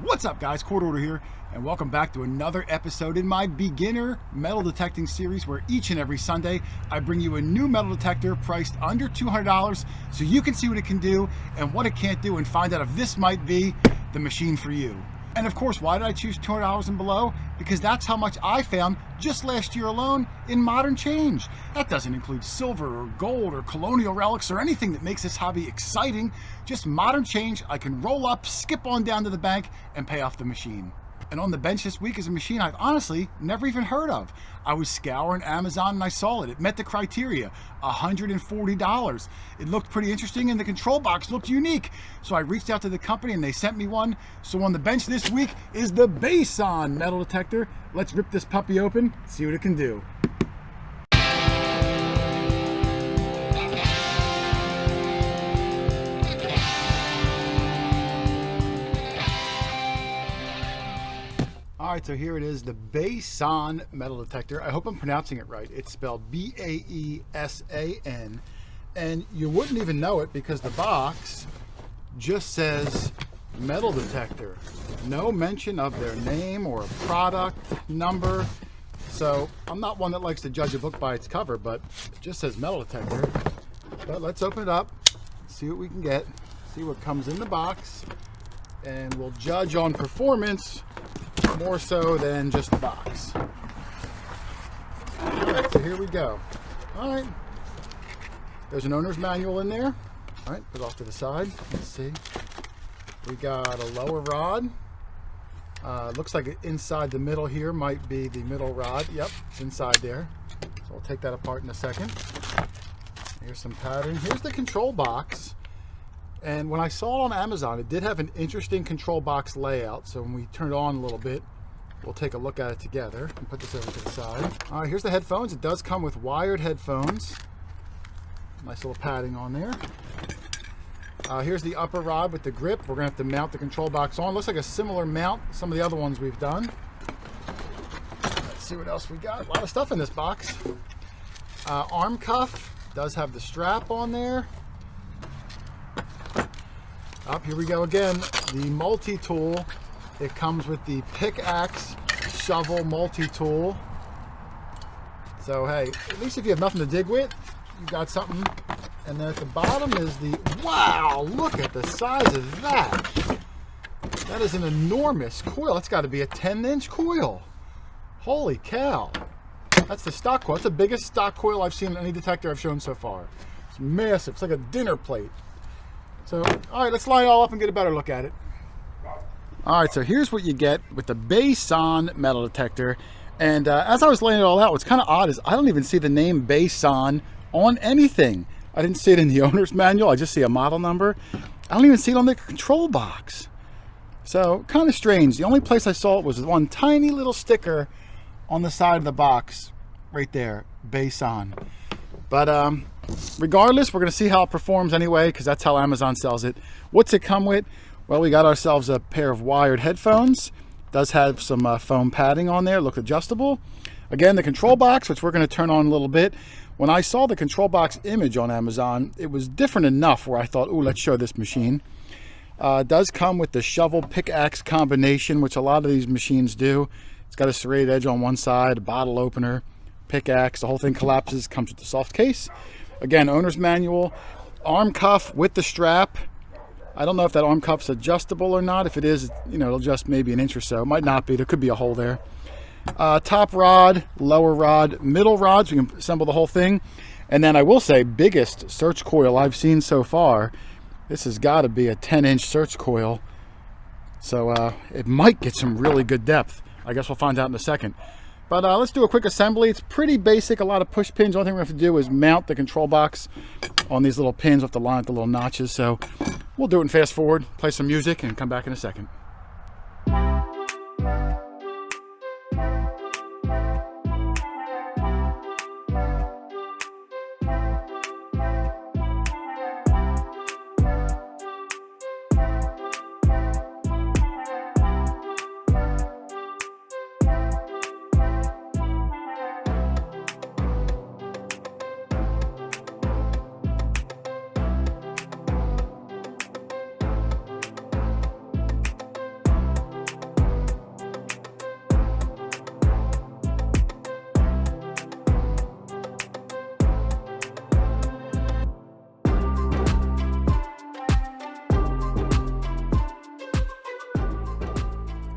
What's up, guys? Hoarder here, and welcome back to another episode in my beginner metal detecting series, where each and every Sunday I bring you a new metal detector priced under $200 so you can see what it can do and what it can't do and find out if this might be the machine for you. And of course, why did I choose $200 and below? Because that's how much I found just last year alone in modern change. That doesn't include silver or gold or Colonial relics or anything that makes this hobby exciting. Just modern change I can roll up, skip on down to the bank, and pay off the machine. And on the bench this week is a machine I've honestly never even heard of. I was scouring Amazon and I saw it. It met the criteria, $140. It looked pretty interesting and the control box looked unique. So I reached out to the company and they sent me one. So on the bench this week is the BAESAN metal detector. Let's rip this puppy open, see what it can do. Alright, so here it is, the BAESAN metal detector. I hope I'm pronouncing it right. It's spelled B-A-E-S-A-N. And you wouldn't even know it because the box just says metal detector. No mention of their name or a product number. So I'm not one that likes to judge a book by its cover, but it just says metal detector. But let's open it up, see what we can get, see what comes in the box, and we'll judge on performance more so than just the box. Alright, so here we go. Alright, there's an owner's manual in there. Alright, put it off to the side. Let's see. We got a lower rod. Looks like inside the middle here might be the middle rod. Yep, it's inside there. So I'll take that apart in a second. Here's some pattern. Here's the control box. And when I saw it on Amazon, it did have an interesting control box layout. So when we turn it on a little bit, we'll take a look at it together and put this over to the side. All right, here's the headphones. It does come with wired headphones. Nice little padding on there. Here's the upper rod with the grip. We're gonna have to mount the control box on. Looks like a similar mount to some of the other ones we've done. Let's see what else we got. A lot of stuff in this box. Arm cuff does have the strap on there. Up, here we go again, the multi-tool. It comes with the pickaxe shovel multi-tool. So hey, at least if you have nothing to dig with, you got something. And then at the bottom is the, wow, look at the size of that. That is an enormous coil. That's got to be a 10-inch coil. Holy cow. That's the stock coil. That's the biggest stock coil I've seen in any detector I've shown so far. It's massive. It's like a dinner plate. So, all right, let's line it all up and get a better look at it. All right, so here's what you get with the BAESAN metal detector. And as I was laying it all out, what's kind of odd is I don't even see the name BAESAN on anything. I didn't see it in the owner's manual. I just see a model number. I don't even see it on the control box. So, kind of strange. The only place I saw it was one tiny little sticker on the side of the box right there, BAESAN. But regardless, we're going to see how it performs anyway, because that's how Amazon sells it. What's it come with? Well, we got ourselves a pair of wired headphones. Does have some foam padding on there, look adjustable. Again, the control box, which we're going to turn on in a little bit. When I saw the control box image on Amazon, it was different enough where I thought, ooh, let's show this machine. It does come with the shovel pickaxe combination, which a lot of these machines do. It's got a serrated edge on one side, a bottle opener, pickaxe, the whole thing collapses, comes with the soft case. Again, owner's manual, arm cuff with the strap. I don't know if that arm cuff's adjustable or not. If it is, you know, it'll adjust maybe an inch or so. It might not be, there could be a hole there. Top rod, lower rod, middle rods, we can assemble the whole thing. And then I will say, biggest search coil I've seen so far. This has got to be a 10-inch search coil. So it might get some really good depth. I guess we'll find out in a second. But let's do a quick assembly. It's pretty basic, a lot of push pins. The only thing we have to do is mount the control box on these little pins. We'll have to line up the little notches. So we'll do it in fast forward, play some music, and come back in a second.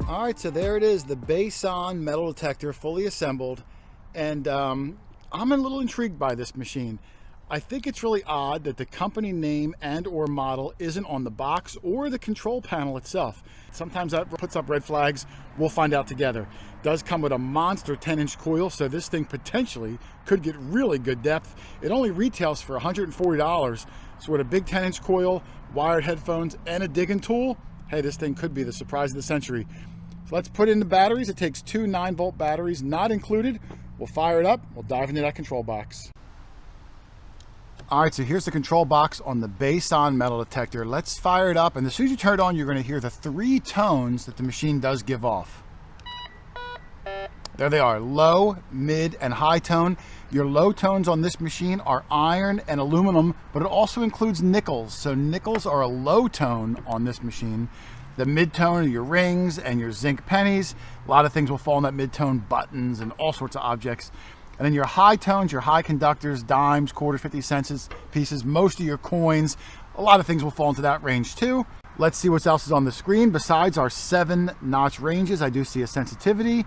All right, so there it is, the BAESAN metal detector fully assembled. And I'm a little intrigued by this machine. I think it's really odd that the company name and or model isn't on the box or the control panel itself. Sometimes that puts up red flags. We'll find out together. It does come with a monster 10-inch coil, so this thing potentially could get really good depth. It only retails for $140. So with a big 10-inch coil, wired headphones, and a digging tool, hey, this thing could be the surprise of the century. So let's put in the batteries. It takes two 9-volt batteries, not included. We'll fire it up. We'll dive into that control box. All right, so here's the control box on the BAESAN metal detector. Let's fire it up. And as soon as you turn it on, you're going to hear the 3 tones that the machine does give off. There they are, low, mid, and high tone. Your low tones on this machine are iron and aluminum, but it also includes nickels. So nickels are a low tone on this machine. The mid-tone are your rings and your zinc pennies. A lot of things will fall in that mid-tone, buttons and all sorts of objects. And then your high tones, your high conductors, dimes, quarters, 50 cents pieces, most of your coins, a lot of things will fall into that range too. Let's see what else is on the screen. Besides our 7-notch ranges, I do see a sensitivity.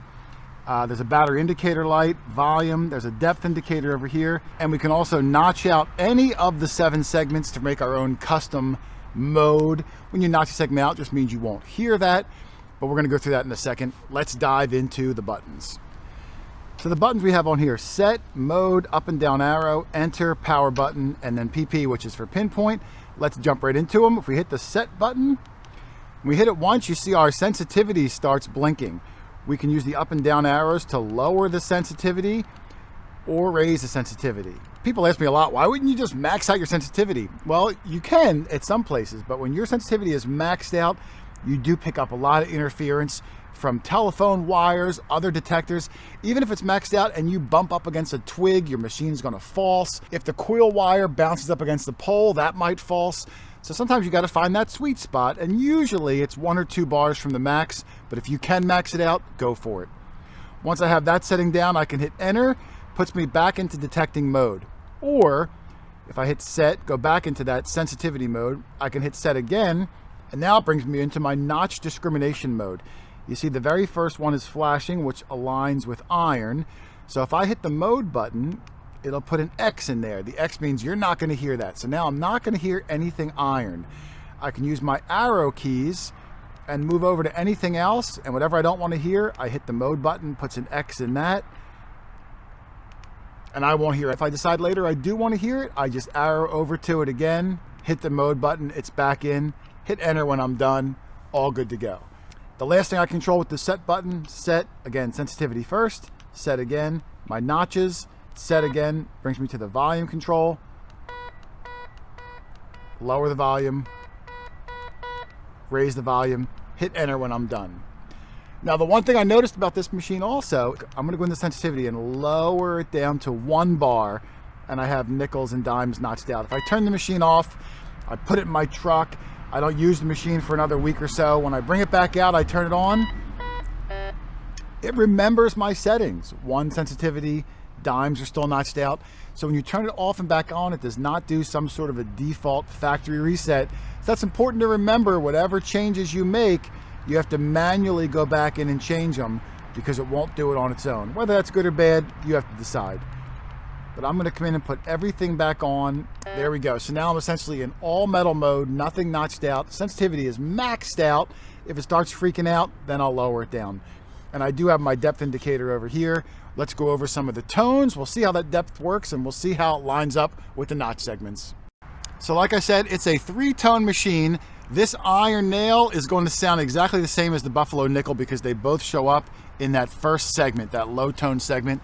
There's a battery indicator light, volume, there's a depth indicator over here. And we can also notch out any of the 7 segments to make our own custom mode. When you notch a segment out, it just means you won't hear that, but we're going to go through that in a second. Let's dive into the buttons. So the buttons we have on here: set, mode, up and down arrow, enter, power button, and then PP, which is for pinpoint. Let's jump right into them. If we hit the set button, we hit it once, you see our sensitivity starts blinking. We can use the up and down arrows to lower the sensitivity or raise the sensitivity. People ask me a lot, why wouldn't you just max out your sensitivity? Well, you can at some places, but when your sensitivity is maxed out, you do pick up a lot of interference from telephone wires, other detectors. Even if it's maxed out and you bump up against a twig, your machine's gonna false. If the coil wire bounces up against the pole, that might false. So sometimes you gotta find that sweet spot, and usually it's 1 or 2 bars from the max, but if you can max it out, go for it. Once I have that setting down, I can hit enter, puts me back into detecting mode. Or if I hit set, go back into that sensitivity mode, I can hit set again, and now it brings me into my notch discrimination mode. You see the very first one is flashing, which aligns with iron. So if I hit the mode button, it'll put an X in there. The X means you're not going to hear that. So now I'm not going to hear anything iron. I can use my arrow keys and move over to anything else, and whatever I don't want to hear, I hit the mode button, puts an X in that, and I won't hear it. If I decide later I do want to hear it, I just arrow over to it again, hit the mode button, it's back in, hit enter when I'm done, all good to go. The last thing I control with the set button, set, again, sensitivity first, set again, my notches, set again, brings me to the volume control, lower the volume, raise the volume, hit enter when I'm done. Now the one thing I noticed about this machine also, I'm going to go into sensitivity and lower it down to 1 bar, and I have nickels and dimes notched out. If I turn the machine off, I put it in my truck, I don't use the machine for another week or so. When I bring it back out, I turn it on, it remembers my settings. 1 sensitivity, dimes are still notched out. So when you turn it off and back on, it does not do some sort of a default factory reset. So that's important to remember. Whatever changes you make, you have to manually go back in and change them, because it won't do it on its own. Whether that's good or bad, you have to decide. But I'm going to come in and put everything back on. There we go. So now I'm essentially in all metal mode, nothing notched out. Sensitivity is maxed out. If it starts freaking out, then I'll lower it down. And I do have my depth indicator over here. Let's go over some of the tones. We'll see how that depth works, and we'll see how it lines up with the notch segments. So like I said, it's a 3-tone machine. This iron nail is going to sound exactly the same as the buffalo nickel, because they both show up in that first segment, that low tone segment.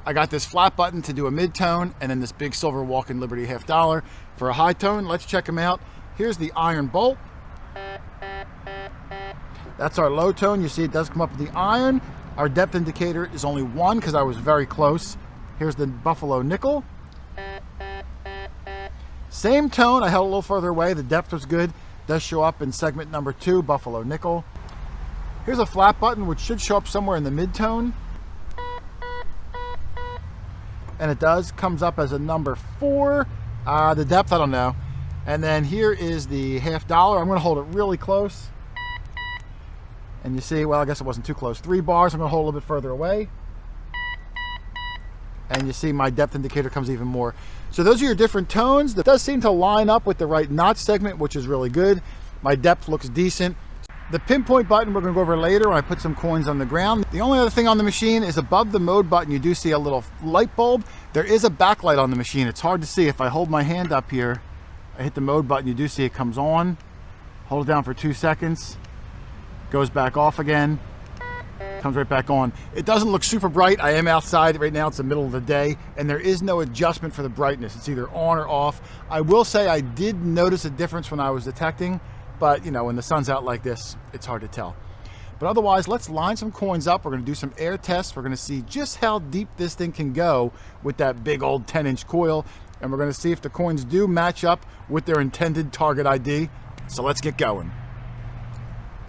I got this flat button to do a mid-tone, and then this big silver Walk-In Liberty $50 for a high tone. Let's check them out. Here's the iron bolt. That's our low tone. You see it does come up with the iron. Our depth indicator is only 1 because I was very close. Here's the buffalo nickel. Same tone, I held a little further away. The depth was good. Does show up in segment number 2, buffalo nickel. Here's a flat button, which should show up somewhere in the mid-tone. And it does, comes up as a number 4. The depth, I don't know. And then here is the $50. I'm going to hold it really close. And you see, well, I guess it wasn't too close. 3 bars, I'm gonna hold a little bit further away. And you see my depth indicator comes even more. So those are your different tones. That does seem to line up with the right notch segment, which is really good. My depth looks decent. The pinpoint button we're gonna go over later when I put some coins on the ground. The only other thing on the machine is above the mode button, you do see a little light bulb. There is a backlight on the machine. It's hard to see. If I hold my hand up here, I hit the mode button, you do see it comes on. Hold it down for 2 seconds. Goes back off again. Comes right back on. It doesn't look super bright. I am outside right now. It's the middle of the day, and there is no adjustment for the brightness. It's either on or off. I will say I did notice a difference when I was detecting, but you know, when the sun's out like this, it's hard to tell. But otherwise, let's line some coins up. We're gonna do some air tests. We're gonna see just how deep this thing can go with that big old 10-inch coil, and we're gonna see if the coins do match up with their intended target ID. So let's get going.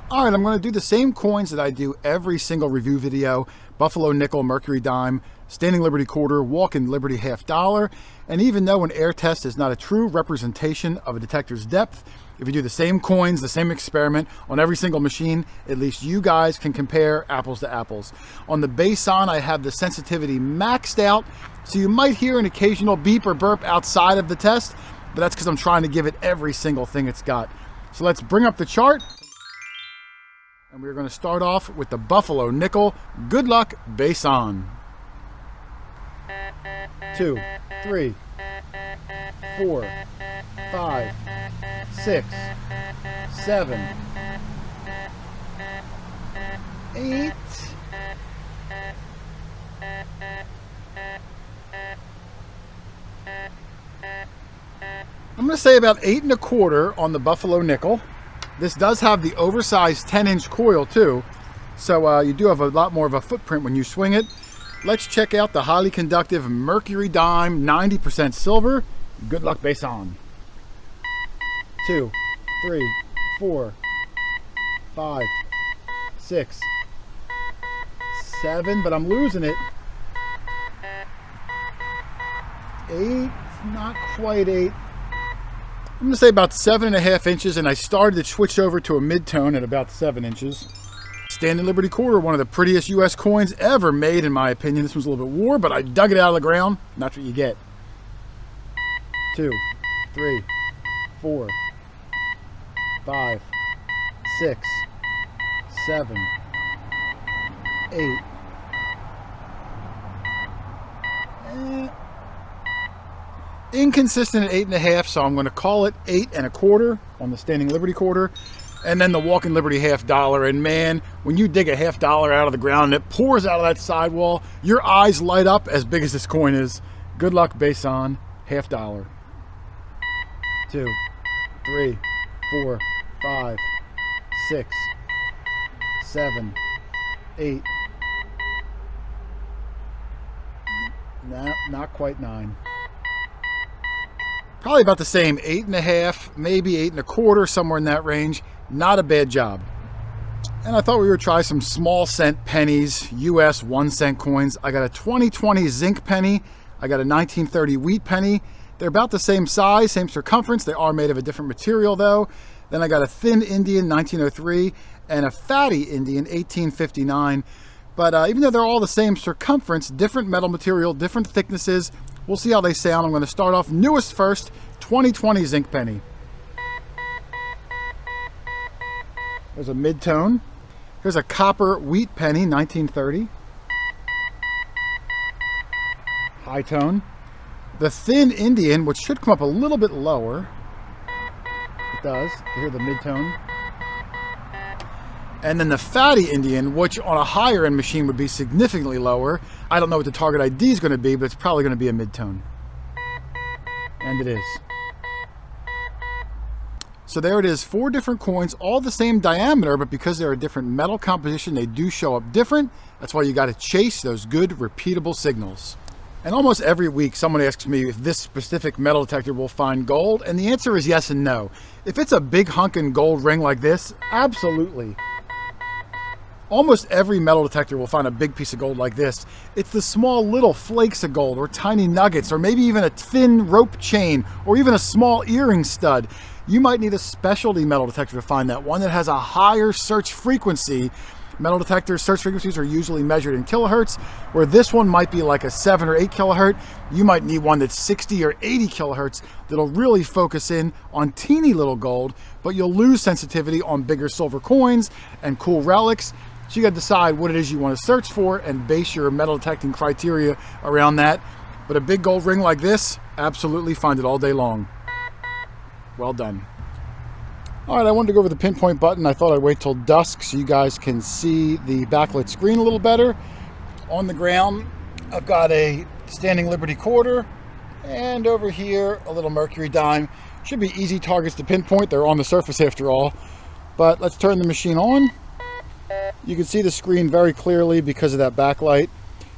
All right, I'm gonna do the same coins that I do every single review video: Buffalo nickel, Mercury dime, Standing Liberty quarter, Walking Liberty half dollar. And even though an air test is not a true representation of a detector's depth, if you do the same coins, the same experiment on every single machine, at least you guys can compare apples to apples. On the BAESAN, I have the sensitivity maxed out, so you might hear an occasional beep or burp outside of the test, but that's because I'm trying to give it every single thing it's got. So let's bring up the chart. And we're going to start off with the Buffalo nickel. Good luck, BAESAN. 2, 3, 4, 5, 6, 7, 8. I'm going to say about 8 1/4 on the Buffalo nickel. This does have the oversized 10-inch coil too, so you do have a lot more of a footprint when you swing it. Let's check out the highly conductive Mercury dime, 90% silver. Good luck, BAESAN. 2, 3, 4, 5, 6, 7, but I'm losing it. 8, not quite 8. I'm gonna say about 7.5 inches, and I started to switch over to a mid-tone at about 7 inches. Standing Liberty quarter, one of the prettiest US coins ever made in my opinion. This one's a little bit worn, but I dug it out of the ground. And that's what you get. 2, 3, 4, 5, 6, 7, 8. Inconsistent at 8.5, so I'm going to call it 8 1/4 on the Standing Liberty quarter, and then the Walking Liberty half dollar. And man, when you dig a half dollar out of the ground and it pours out of that sidewall, your eyes light up as big as this coin is. Good luck, BAESAN, half dollar. 2, 3, 4, 5, 6, 7, 8. Nah, not quite 9. Probably about the same, 8.5, maybe 8 1/4, somewhere in that range. Not a bad job. And I thought we would try some small cent pennies, US 1-cent coins. I got a 2020 zinc penny. I got a 1930 wheat penny. They're about the same size, same circumference. They are made of a different material though. Then I got a thin Indian 1903 and a fatty Indian 1859. But even though they're all the same circumference, different metal material, different thicknesses, we'll see how they sound. I'm going to start off newest first, 2020 zinc penny. There's a mid-tone. Here's a copper wheat penny, 1930. High tone. The thin Indian, which should come up a little bit lower. It does. You hear the mid-tone. And then the fatty Indian, which on a higher end machine would be significantly lower. I don't know what the target ID is going to be, but it's probably going to be a mid-tone. And it is. So there it is, 4 different coins, all the same diameter, but because they're a different metal composition, they do show up different. That's why you got to chase those good, repeatable signals. And almost every week, someone asks me if this specific metal detector will find gold, and the answer is yes and no. If it's a big hunkin' gold ring like this, absolutely. Almost every metal detector will find a big piece of gold like this. It's the small little flakes of gold or tiny nuggets or maybe even a thin rope chain or even a small earring stud. You might need a specialty metal detector to find that, one that has a higher search frequency. Metal detector search frequencies are usually measured in kilohertz, where this one might be like a 7 or 8 kilohertz. You might need one that's 60 or 80 kilohertz that'll really focus in on teeny little gold, but you'll lose sensitivity on bigger silver coins and cool relics. So you got to decide what it is you want to search for and base your metal detecting criteria around that. But a big gold ring like this, absolutely find it all day long. Well done. All right, I wanted to go over the pinpoint button. I thought I'd wait till dusk so you guys can see the backlit screen a little better. On the ground, I've got a standing Liberty quarter, and over here, a little mercury dime. Should be easy targets to pinpoint. They're on the surface after all. But let's turn the machine on. You can see the screen very clearly because of that backlight.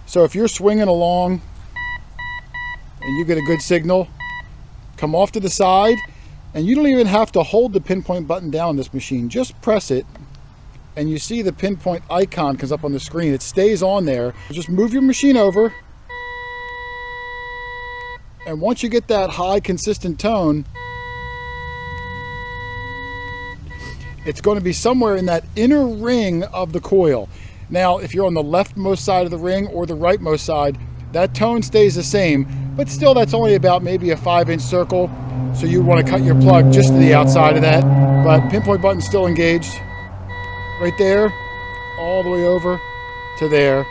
So if you're swinging along and you get a good signal, come off to the side, and you don't even have to hold the pinpoint button down on this machine. Just press it, and you see the pinpoint icon comes up on the screen. It stays on there. Just move your machine over, and once you get that high, consistent tone, it's going to be somewhere in that inner ring of the coil. Now, if you're on the leftmost side of the ring or the rightmost side, that tone stays the same, but still that's only about maybe a 5-inch circle. So you want to cut your plug just to the outside of that. But pinpoint button's still engaged right there, all the way over to there.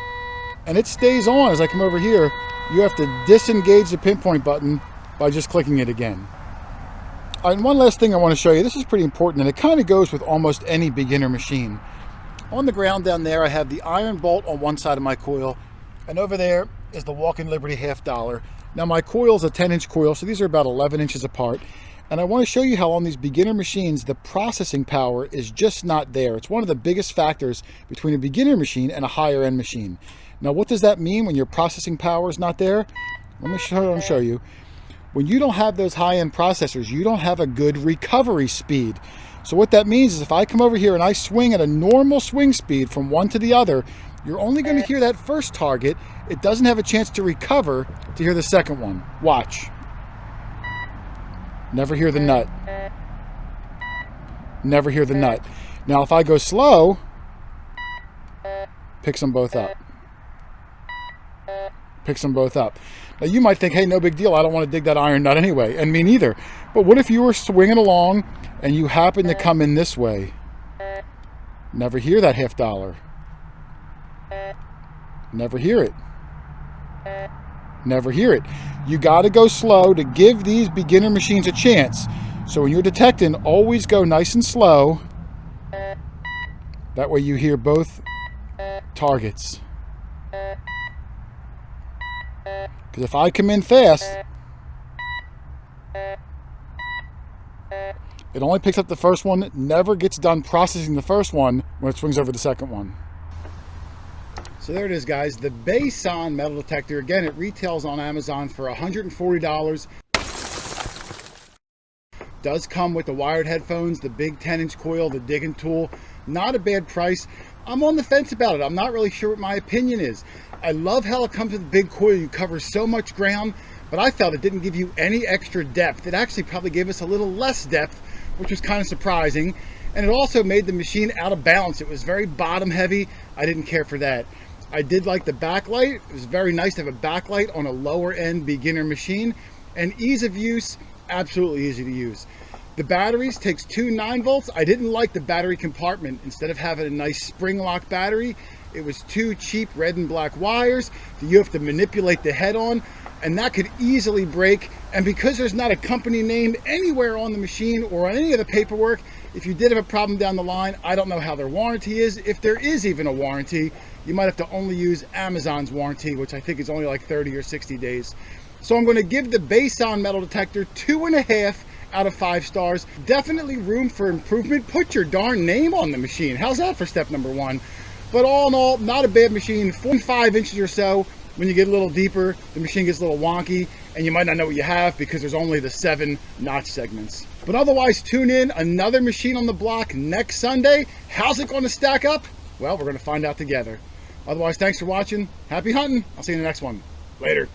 And it stays on as I come over here. You have to disengage the pinpoint button by just clicking it again. And one last thing I want to show you. This is pretty important, and it kind of goes with almost any beginner machine. On the ground down there, I have the iron bolt on one side of my coil, and over there is the Walking Liberty $half. Now my coil is a 10-inch coil, so these are about 11 inches apart. And I want to show you how on these beginner machines, the processing power is just not there. It's one of the biggest factors between a beginner machine and a higher end machine. Now, what does that mean when your processing power is not there? Let me show you. When you don't have those high-end processors, you don't have a good recovery speed. So what that means is if I come over here and I swing at a normal swing speed from one to the other, you're only going to hear that first target. It doesn't have a chance to recover to hear the second one. Watch. Never hear the nut. Never hear the nut. Now if I go slow, picks them both up. Picks them both up. Now you might think, hey, no big deal. I don't want to dig that iron nut anyway. And me neither. But what if you were swinging along and you happen to come in this way? Never hear that $half. Never hear it. Never hear it. You got to go slow to give these beginner machines a chance. So when you're detecting, always go nice and slow. That way you hear both targets. Because if I come in fast, it only picks up the first one, never gets done processing the first one when it swings over the second one. So there it is, guys. The BAESAN metal detector. Again, it retails on Amazon for $140. Does come with the wired headphones, the big 10-inch coil, the digging tool. Not a bad price. I'm on the fence about it. I'm not really sure what my opinion is. I love how it comes with a big coil. You cover so much ground, but I felt it didn't give you any extra depth. It actually probably gave us a little less depth, which was kind of surprising. And it also made the machine out of balance. It was very bottom heavy. I didn't care for that. I did like the backlight. It was very nice to have a backlight on a lower end beginner machine. And ease of use, absolutely easy to use. The batteries takes two 9-volts. I didn't like the battery compartment. Instead of having a nice spring lock battery, it was two cheap red and black wires that you have to manipulate the head on, and that could easily break. And because there's not a company name anywhere on the machine or on any of the paperwork, if you did have a problem down the line, I don't know how their warranty is. If there is even a warranty, you might have to only use Amazon's warranty, which I think is only like 30 or 60 days. So I'm going to give the BAESAN metal detector 2.5 out of 5 stars. Definitely room for improvement. Put your darn name on the machine. How's that for step number 1? But all in all, not a bad machine. 4 and 5 inches or so. When you get a little deeper, the machine gets a little wonky, and you might not know what you have because there's only the 7 notch segments. But otherwise, tune in. Another machine on the block next Sunday. How's it going to stack up? Well, we're going to find out together. Otherwise, thanks for watching. Happy hunting. I'll see you in the next one. Later.